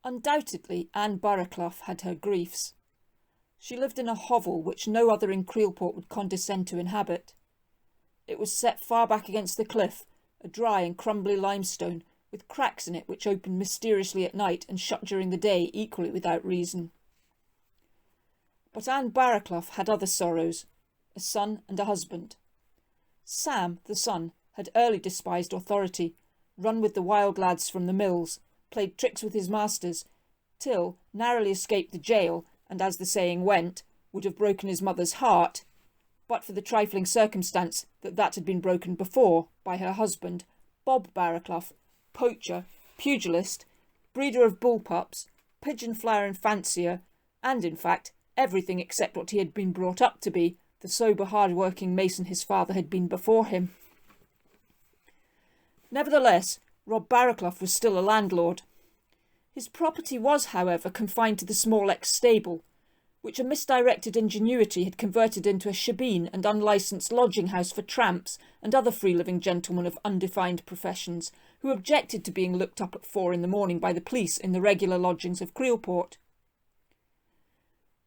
Undoubtedly Anne Barraclough had her griefs. She lived in a hovel which no other in Creelport would condescend to inhabit. It was set far back against the cliff, a dry and crumbly limestone, with cracks in it which opened mysteriously at night and shut during the day equally without reason. But Anne Barraclough had other sorrows, a son and a husband. Sam, the son, had early despised authority, run with the wild lads from the mills, played tricks with his masters, till narrowly escaped the jail, and, as the saying went, would have broken his mother's heart, but for the trifling circumstance that had been broken before by her husband, Bob Barraclough, poacher, pugilist, breeder of bull-pups, pigeon-flyer and fancier, and, in fact, everything except what he had been brought up to be, the sober, hard-working mason his father had been before him. Nevertheless, Rob Barraclough was still a landlord. His property was, however, confined to the small ex-stable, which a misdirected ingenuity had converted into a shebeen and unlicensed lodging-house for tramps and other free-living gentlemen of undefined professions, who objected to being looked up at 4 a.m. by the police in the regular lodgings of Creelport.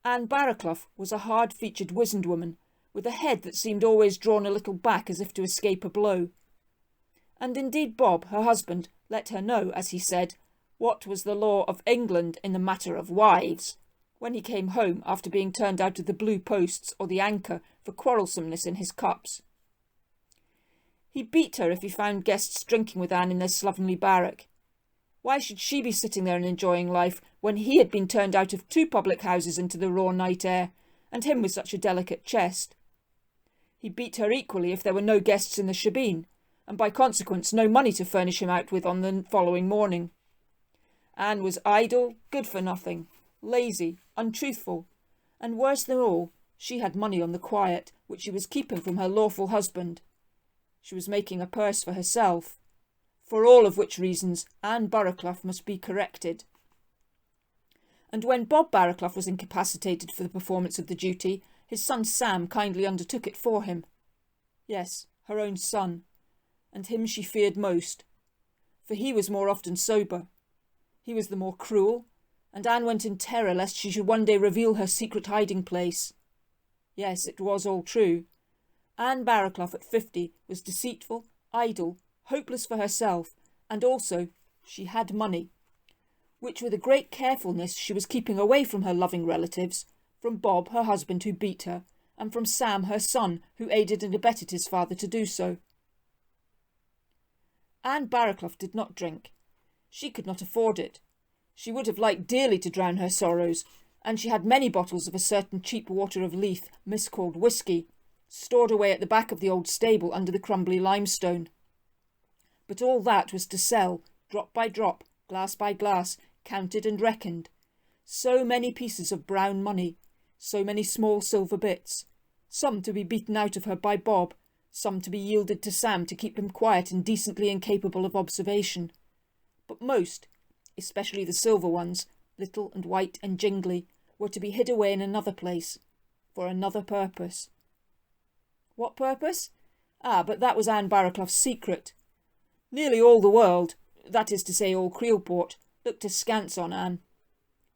Anne Barraclough was a hard-featured wizened woman, with a head that seemed always drawn a little back as if to escape a blow. And indeed Bob, her husband, let her know, as he said, what was the law of England in the matter of wives, when he came home after being turned out of the Blue Posts or the Anchor for quarrelsomeness in his cups. He beat her if he found guests drinking with Anne in their slovenly barrack. Why should she be sitting there and enjoying life when he had been turned out of 2 public houses into the raw night air, and him with such a delicate chest? He beat her equally if there were no guests in the shebeen, and by consequence no money to furnish him out with on the following morning. Anne was idle, good for nothing, lazy, untruthful, and worse than all, she had money on the quiet, which she was keeping from her lawful husband. She was making a purse for herself, for all of which reasons Anne Barraclough must be corrected. And when Bob Barraclough was incapacitated for the performance of the duty, his son Sam kindly undertook it for him. Yes, her own son, and him she feared most, for he was more often sober. He was the more cruel, and Anne went in terror lest she should one day reveal her secret hiding-place. Yes, it was all true. Anne Barraclough at 50 was deceitful, idle, hopeless for herself, and also she had money, which with a great carefulness she was keeping away from her loving relatives, from Bob, her husband, who beat her, and from Sam, her son, who aided and abetted his father to do so. Anne Barraclough did not drink. She could not afford it. She would have liked dearly to drown her sorrows, and she had many bottles of a certain cheap water of Leith, miscalled whisky, stored away at the back of the old stable under the crumbly limestone. But all that was to sell, drop by drop, glass by glass, counted and reckoned. So many pieces of brown money, so many small silver bits, some to be beaten out of her by Bob, some to be yielded to Sam to keep him quiet and decently incapable of observation. But most, especially the silver ones, little and white and jingly, were to be hid away in another place, for another purpose. What purpose? But that was Anne Barraclough's secret. Nearly all the world, that is to say all Creelport, looked askance on Anne.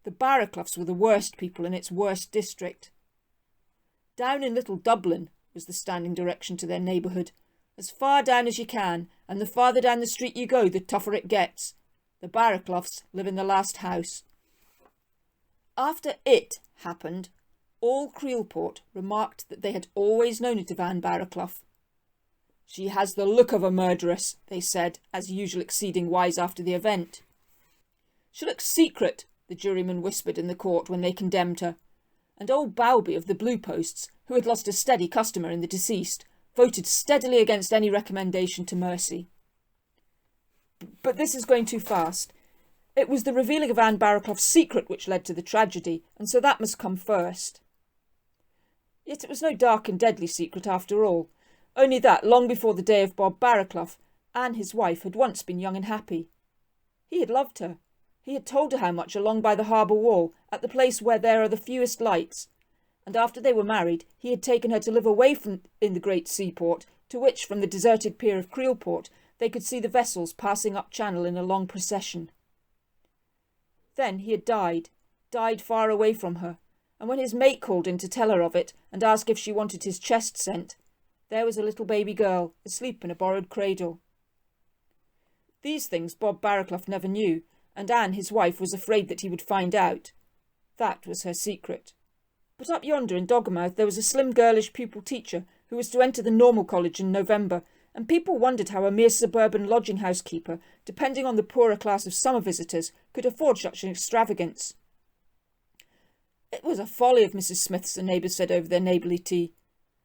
The Barracloughs were the worst people in its worst district. Down in Little Dublin, was the standing direction to their neighbourhood, as far down as you can, and the farther down the street you go, the tougher it gets. The Barracloughs live in the last house. After it happened, all Creelport remarked that they had always known it of Anne Barraclough. She has the look of a murderess, they said, as usual exceeding wise after the event. She looks secret, the juryman whispered in the court when they condemned her, and old Bowby of the Blue Posts, who had lost a steady customer in the deceased, voted steadily against any recommendation to mercy. But this is going too fast. It was the revealing of Anne Barraclough's secret which led to the tragedy, and so that must come first. Yet it was no dark and deadly secret after all, only that, long before the day of Bob Barraclough, Anne, his wife, had once been young and happy. He had loved her. He had told her how much along by the harbour wall, at the place where there are the fewest lights, and after they were married he had taken her to live away from in the great seaport, to which, from the deserted pier of Creelport, they could see the vessels passing up channel in a long procession. Then he had died far away from her, and when his mate called in to tell her of it and ask if she wanted his chest sent, there was a little baby girl asleep in a borrowed cradle. These things Bob Barraclough never knew, and Anne, his wife, was afraid that he would find out. That was her secret. But up yonder in Doggermouth there was a slim girlish pupil teacher who was to enter the normal college in November, and people wondered how a mere suburban lodging-house keeper, depending on the poorer class of summer visitors, could afford such an extravagance. It was a folly of Mrs. Smith's, the neighbours said over their neighbourly tea.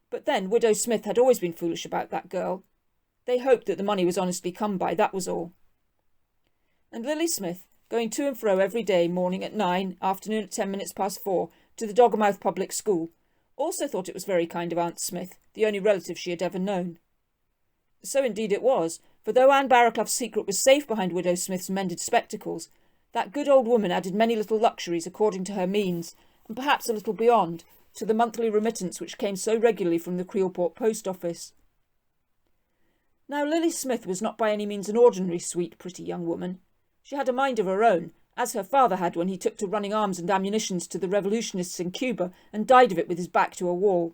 But then Widow Smith had always been foolish about that girl. They hoped that the money was honestly come by, that was all. And Lily Smith, going to and fro every day, morning at 9, afternoon at 10 minutes past 4, to the Doggermouth public school, also thought it was very kind of Aunt Smith, the only relative she had ever known. So indeed it was, for though Anne Barraclough's secret was safe behind Widow Smith's mended spectacles, that good old woman added many little luxuries according to her means, and perhaps a little beyond, to the monthly remittance which came so regularly from the Creelport post office. Now Lily Smith was not by any means an ordinary sweet, pretty young woman. She had a mind of her own, as her father had when he took to running arms and ammunitions to the revolutionists in Cuba and died of it with his back to a wall.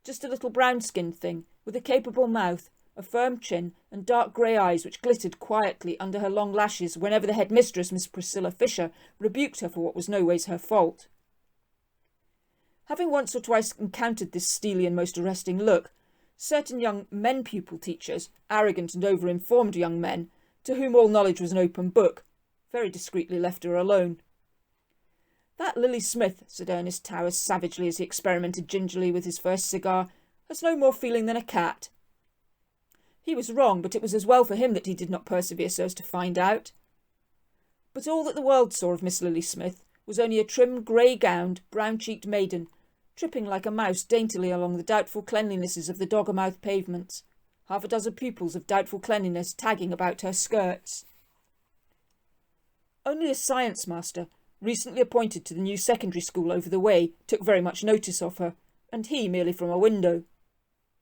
Just a little brown-skinned thing, with a capable mouth, a firm chin, and dark grey eyes which glittered quietly under her long lashes whenever the headmistress, Miss Priscilla Fisher, rebuked her for what was no ways her fault. Having once or twice encountered this steely and most arresting look, certain young men-pupil teachers, arrogant and over-informed young men, to whom all knowledge was an open book, very discreetly left her alone. "That Lily Smith," said Ernest Towers savagely as he experimented gingerly with his first cigar, "has no more feeling than a cat." He was wrong, but it was as well for him that he did not persevere so as to find out. But all that the world saw of Miss Lily Smith was only a trim, grey-gowned, brown-cheeked maiden, tripping like a mouse daintily along the doubtful cleanlinesses of the Doggermouth pavements, half a dozen pupils of doubtful cleanliness tagging about her skirts. Only a science master, recently appointed to the new secondary school over the way, took very much notice of her, and he merely from a window.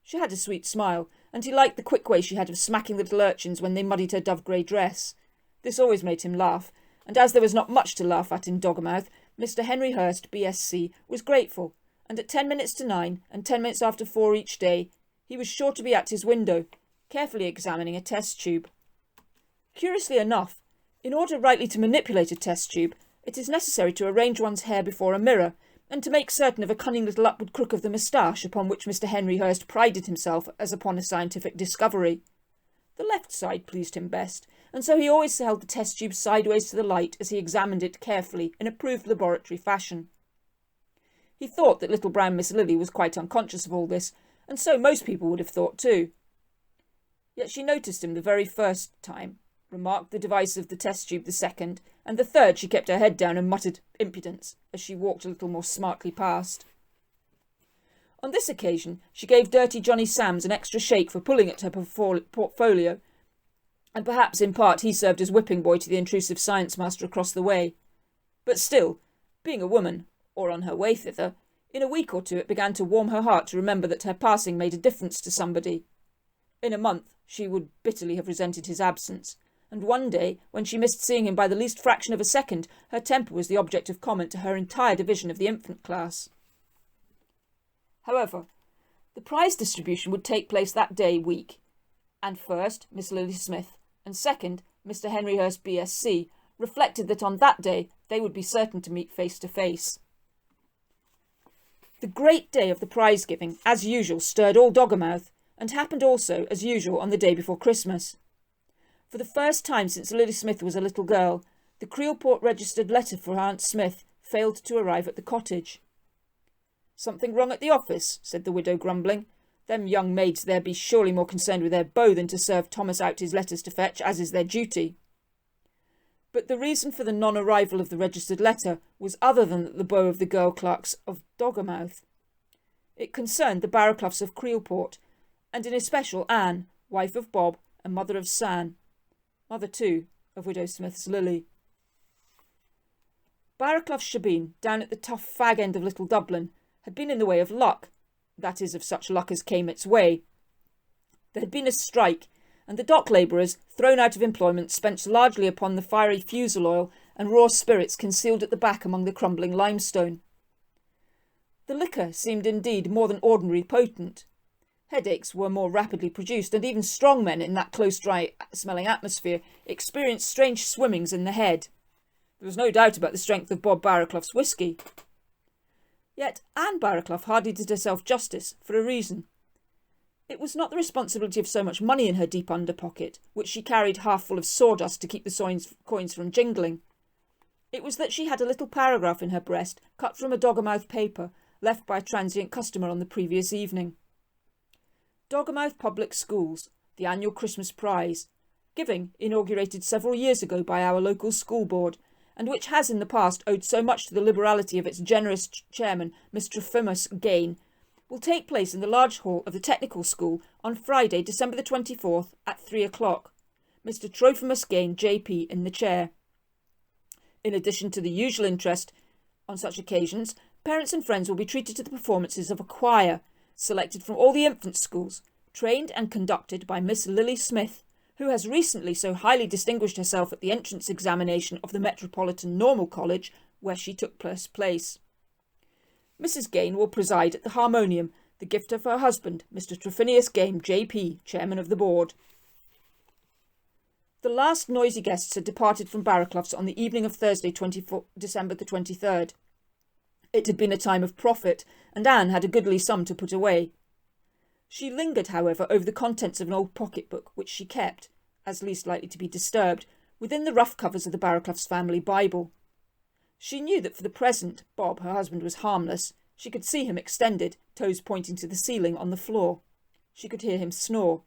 She had a sweet smile, and he liked the quick way she had of smacking the little urchins when they muddied her dove-grey dress. This always made him laugh, and as there was not much to laugh at in Doggermouth, Mr. Henry Hurst, B.Sc., was grateful, and at 10 minutes to 9 and 10 minutes after 4 each day, he was sure to be at his window, carefully examining a test tube. Curiously enough, in order rightly to manipulate a test tube, it is necessary to arrange one's hair before a mirror, and to make certain of a cunning little upward crook of the moustache upon which Mr. Henry Hurst prided himself as upon a scientific discovery. The left side pleased him best, and so he always held the test tube sideways to the light as he examined it carefully in approved laboratory fashion. He thought that little brown Miss Lily was quite unconscious of all this, and so most people would have thought too. Yet she noticed him the very first time, remarked the device of the test tube the second, and the third she kept her head down and muttered "impudence" as she walked a little more smartly past. On this occasion she gave dirty Johnny Sams an extra shake for pulling at her portfolio, and perhaps in part he served as whipping boy to the intrusive science master across the way. But still, being a woman, or on her way thither, in a week or two it began to warm her heart to remember that her passing made a difference to somebody. In a month she would bitterly have resented his absence, and one day, when she missed seeing him by the least fraction of a second, her temper was the object of comment to her entire division of the infant class. However, the prize distribution would take place that day week, and first Miss Lily Smith, and second Mr. Henry Hurst, B.Sc., reflected that on that day they would be certain to meet face to face. The great day of the prize-giving, as usual, stirred all Doggermouth, and happened also, as usual, on the day before Christmas. For the first time since Lily Smith was a little girl, the Creelport registered letter for Aunt Smith failed to arrive at the cottage. "Something wrong at the office," said the widow, grumbling. "Them young maids there be surely more concerned with their beau than to serve Thomas out his letters to fetch, as is their duty." But the reason for the non-arrival of the registered letter was other than the beau of the girl clerks of Doggermouth. It concerned the Barracloughs of Creelport, and in especial Anne, wife of Bob and mother of San, mother too of Widow Smith's Lily. Barraclough's shebeen, down at the tough fag end of Little Dublin, had been in the way of luck, that is, of such luck as came its way. There had been a strike, and the dock labourers, thrown out of employment, spent largely upon the fiery fusel oil and raw spirits concealed at the back among the crumbling limestone. The liquor seemed indeed more than ordinarily potent. Headaches were more rapidly produced, and even strong men in that close, dry-smelling atmosphere experienced strange swimmings in the head. There was no doubt about the strength of Bob Barraclough's whisky. Yet Anne Barraclough hardly did herself justice, for a reason. It was not the responsibility of so much money in her deep under pocket, which she carried half full of sawdust to keep the coins from jingling. It was that she had a little paragraph in her breast, cut from a doggermouth paper, left by a transient customer on the previous evening. Doggermouth Public Schools, the annual Christmas prize, giving inaugurated several years ago by our local school board, and which has in the past owed so much to the liberality of its generous chairman, Mr. Trophimus Gain, will take place in the large hall of the Technical School on Friday, December the 24th at 3 o'clock. Mr. Trophimus Gain, J.P., in the chair. In addition to the usual interest on such occasions, parents and friends will be treated to the performances of a choir, selected from all the infant schools, trained and conducted by Miss Lily Smith, who has recently so highly distinguished herself at the entrance examination of the Metropolitan Normal College, where she took first place. Mrs. Gain will preside at the harmonium, the gift of her husband, Mr. Trophimus Gain, J.P., chairman of the board. The last noisy guests had departed from Barracloughs on the evening of Thursday, December the 23rd. It had been a time of profit, and Anne had a goodly sum to put away. She lingered, however, over the contents of an old pocket-book, which she kept, as least likely to be disturbed, within the rough covers of the Barracloughs family Bible. She knew that for the present Bob, her husband, was harmless. She could see him extended, toes pointing to the ceiling, on the floor. She could hear him snore.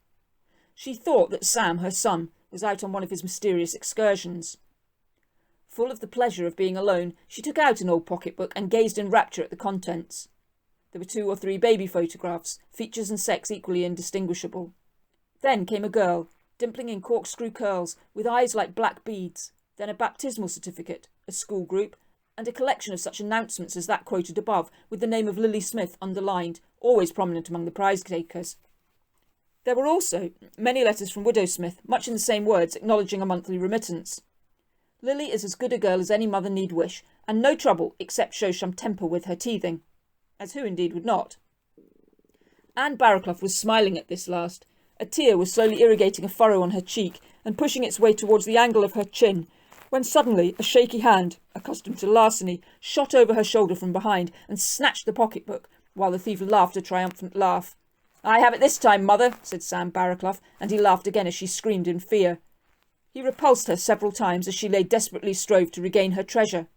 She thought that Sam, her son, was out on one of his mysterious excursions. Full of the pleasure of being alone, she took out an old pocket-book and gazed in rapture at the contents. There were 2 or 3 baby photographs, features and sex equally indistinguishable. Then came a girl, dimpling in corkscrew curls, with eyes like black beads, then a baptismal certificate, a school group, and a collection of such announcements as that quoted above, with the name of Lily Smith underlined, always prominent among the prize-takers. There were also many letters from Widow Smith, much in the same words, acknowledging a monthly remittance. Lily is as good a girl as any mother need wish, and no trouble except show some temper with her teething. As who indeed would not? Anne Barraclough was smiling at this last. A tear was slowly irrigating a furrow on her cheek and pushing its way towards the angle of her chin, when suddenly a shaky hand, accustomed to larceny, shot over her shoulder from behind and snatched the pocket-book, while the thief laughed a triumphant laugh. "I have it this time, mother," said Sam Barraclough, and he laughed again as she screamed in fear. He repulsed her several times as she desperately strove to regain her treasure.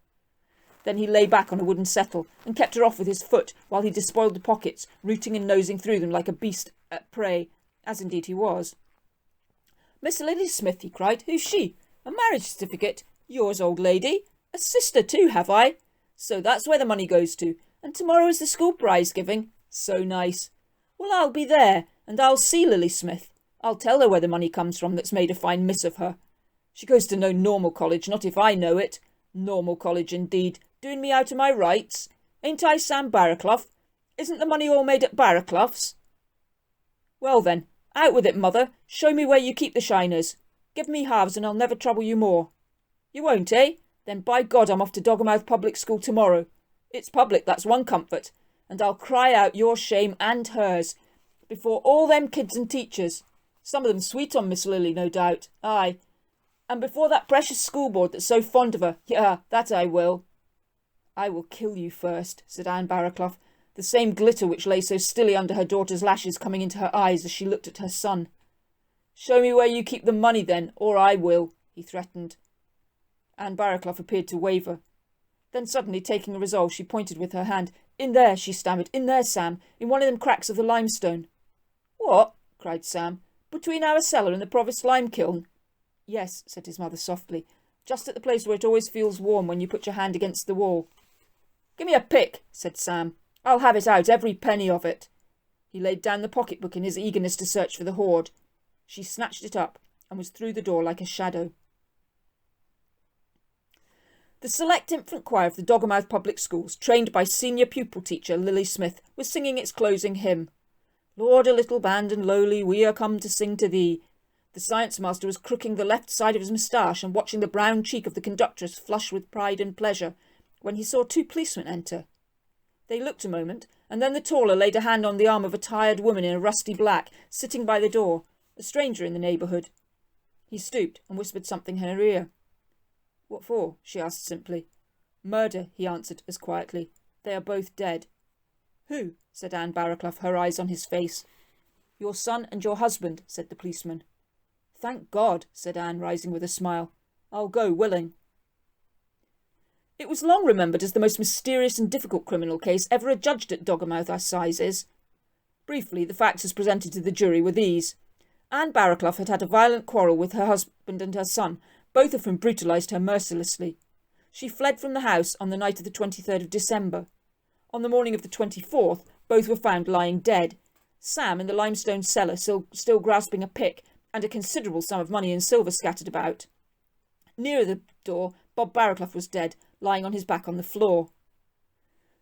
Then he lay back on a wooden settle and kept her off with his foot while he despoiled the pockets, rooting and nosing through them like a beast at prey, as indeed he was. "Miss Lily Smith," he cried. "Who's she? A marriage certificate? Yours, old lady? A sister too, have I? So that's where the money goes to. And tomorrow is the school prize giving. So nice. Well, I'll be there, and I'll see Lily Smith. I'll tell her where the money comes from that's made a fine miss of her. She goes to no normal college, not if I know it. Normal college, indeed. Doing me out of my rights. Ain't I Sam Barraclough? Isn't the money all made at Barraclough's? Well then, out with it, mother. Show me where you keep the shiners. Give me halves and I'll never trouble you more. You won't, eh? Then by God I'm off to Doggermouth Public School tomorrow. It's public, that's one comfort. And I'll cry out your shame and hers, before all them kids and teachers. Some of them sweet on Miss Lily, no doubt. Aye. And before that precious school board that's so fond of her. Yeah, that I will. I will kill you first, said Anne Barraclough, the same glitter which lay so stilly under her daughter's lashes coming into her eyes as she looked at her son. Show me where you keep the money then, or I will, he threatened. Anne Barraclough appeared to waver. Then suddenly taking a resolve, she pointed with her hand. In there, she stammered. In there, Sam, in one of them cracks of the limestone. What? Cried Sam. Between our cellar and the Provost lime kiln? Yes, said his mother softly, just at the place where it always feels warm when you put your hand against the wall. Give me a pick, said Sam. I'll have it out, every penny of it. He laid down the pocket-book in his eagerness to search for the hoard. She snatched it up and was through the door like a shadow. The select infant choir of the Doggermouth Public Schools, trained by senior pupil teacher Lily Smith, was singing its closing hymn. Lord, a little band and lowly, we are come to sing to thee. The science master was crooking the left side of his moustache and watching the brown cheek of the conductress flush with pride and pleasure, when he saw 2 policemen enter. They looked a moment, and then the taller laid a hand on the arm of a tired woman in a rusty black, sitting by the door, a stranger in the neighbourhood. He stooped and whispered something in her ear. "What for?" she asked simply. "Murder," he answered as quietly. "They are both dead." "Who?" said Anne Barraclough, her eyes on his face. "Your son and your husband," said the policeman. "Thank God," said Anne, rising with a smile. "I'll go willing." It was long remembered as the most mysterious and difficult criminal case ever adjudged at Doggermouth Assizes. Briefly, the facts as presented to the jury were these. Anne Barraclough had had a violent quarrel with her husband and her son, both of whom brutalised her mercilessly. She fled from the house on the night of the 23rd of December. On the morning of the 24th, both were found lying dead, Sam in the limestone cellar still grasping a pick, and a considerable sum of money and silver scattered about. Nearer the door, Bob Barraclough was dead, lying on his back on the floor.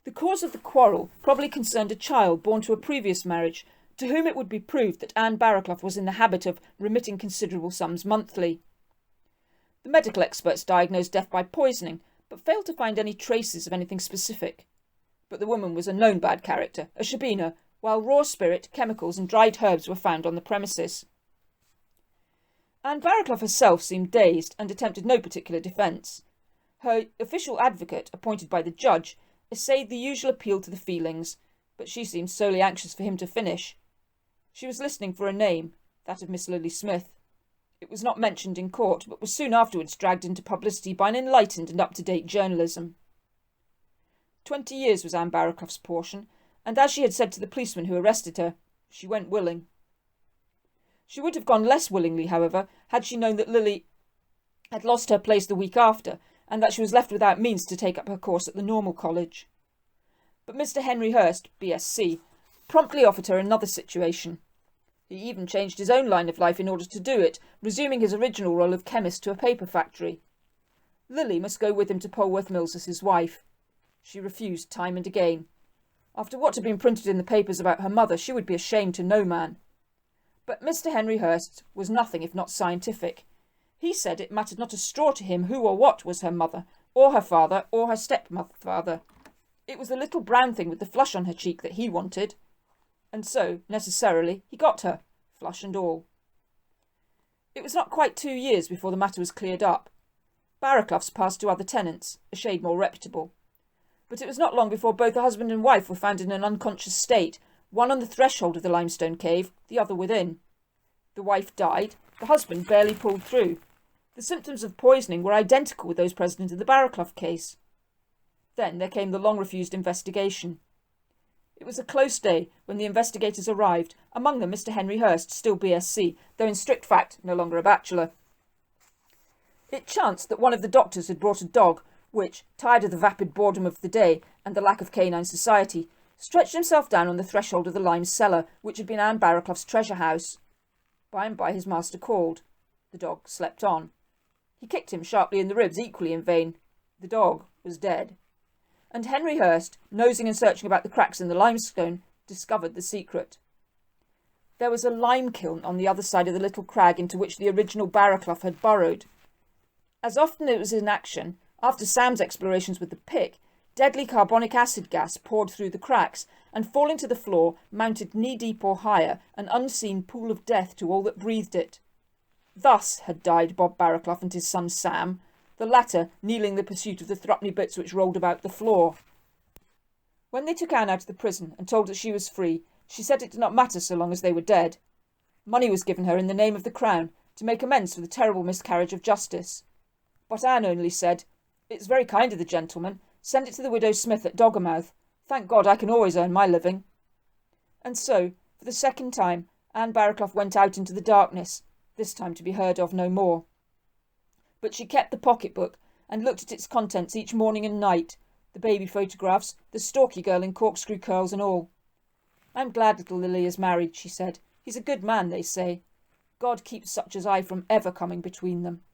The cause of the quarrel probably concerned a child born to a previous marriage, to whom it would be proved that Anne Barraclough was in the habit of remitting considerable sums monthly. The medical experts diagnosed death by poisoning, but failed to find any traces of anything specific. But the woman was a known bad character, a shebeenah, while raw spirit, chemicals and dried herbs were found on the premises. Anne Barraclough herself seemed dazed and attempted no particular defence. Her official advocate, appointed by the judge, essayed the usual appeal to the feelings, but she seemed solely anxious for him to finish. She was listening for a name, that of Miss Lily Smith. It was not mentioned in court, but was soon afterwards dragged into publicity by an enlightened and up-to-date journalism. 20 years was Anne Barraclough's portion, and as she had said to the policeman who arrested her, she went willing. She would have gone less willingly, however, had she known that Lily had lost her place the week after, and that she was left without means to take up her course at the Normal College. But Mr. Henry Hurst, B.Sc., promptly offered her another situation. He even changed his own line of life in order to do it, resuming his original role of chemist to a paper factory. Lily must go with him to Polwarth Mills as his wife. She refused time and again. After what had been printed in the papers about her mother, she would be ashamed to no man. But Mr. Henry Hurst was nothing if not scientific. He said it mattered not a straw to him who or what was her mother, or her father, or her stepfather. It was the little brown thing with the flush on her cheek that he wanted. And so, necessarily, he got her, flush and all. It was not quite 2 years before the matter was cleared up. Barracloughs passed to other tenants, a shade more reputable. But it was not long before both the husband and wife were found in an unconscious state, one on the threshold of the limestone cave, the other within. The wife died, the husband barely pulled through. The symptoms of poisoning were identical with those present in the Barraclough case. Then there came the long-refused investigation. It was a close day when the investigators arrived, among them Mr. Henry Hurst, still B.Sc., though in strict fact no longer a bachelor. It chanced that one of the doctors had brought a dog, which, tired of the vapid boredom of the day and the lack of canine society, stretched himself down on the threshold of the lime cellar, which had been Anne Barraclough's treasure house. By and by his master called. The dog slept on. He kicked him sharply in the ribs, equally in vain. The dog was dead. And Henry Hurst, nosing and searching about the cracks in the limestone, discovered the secret. There was a lime kiln on the other side of the little crag into which the original Barraclough had burrowed. As often it was in action, after Sam's explorations with the pick, deadly carbonic acid gas poured through the cracks, and falling to the floor, mounted knee-deep or higher, an unseen pool of death to all that breathed it. Thus had died Bob Barraclough and his son Sam, the latter kneeling in the pursuit of the threepenny bits which rolled about the floor. When they took Anne out of the prison and told that she was free, she said it did not matter so long as they were dead. Money was given her in the name of the Crown, to make amends for the terrible miscarriage of justice. But Anne only said, "It's very kind of the gentleman. Send it to the widow Smith at Doggermouth. Thank God I can always earn my living." And so, for the second time, Anne Barraclough went out into the darkness, this time to be heard of no more. But she kept the pocket-book and looked at its contents each morning and night, the baby photographs, the stalky girl in corkscrew curls and all. "I'm glad little Lily is married," she said. "He's a good man, they say. God keeps such as I from ever coming between them."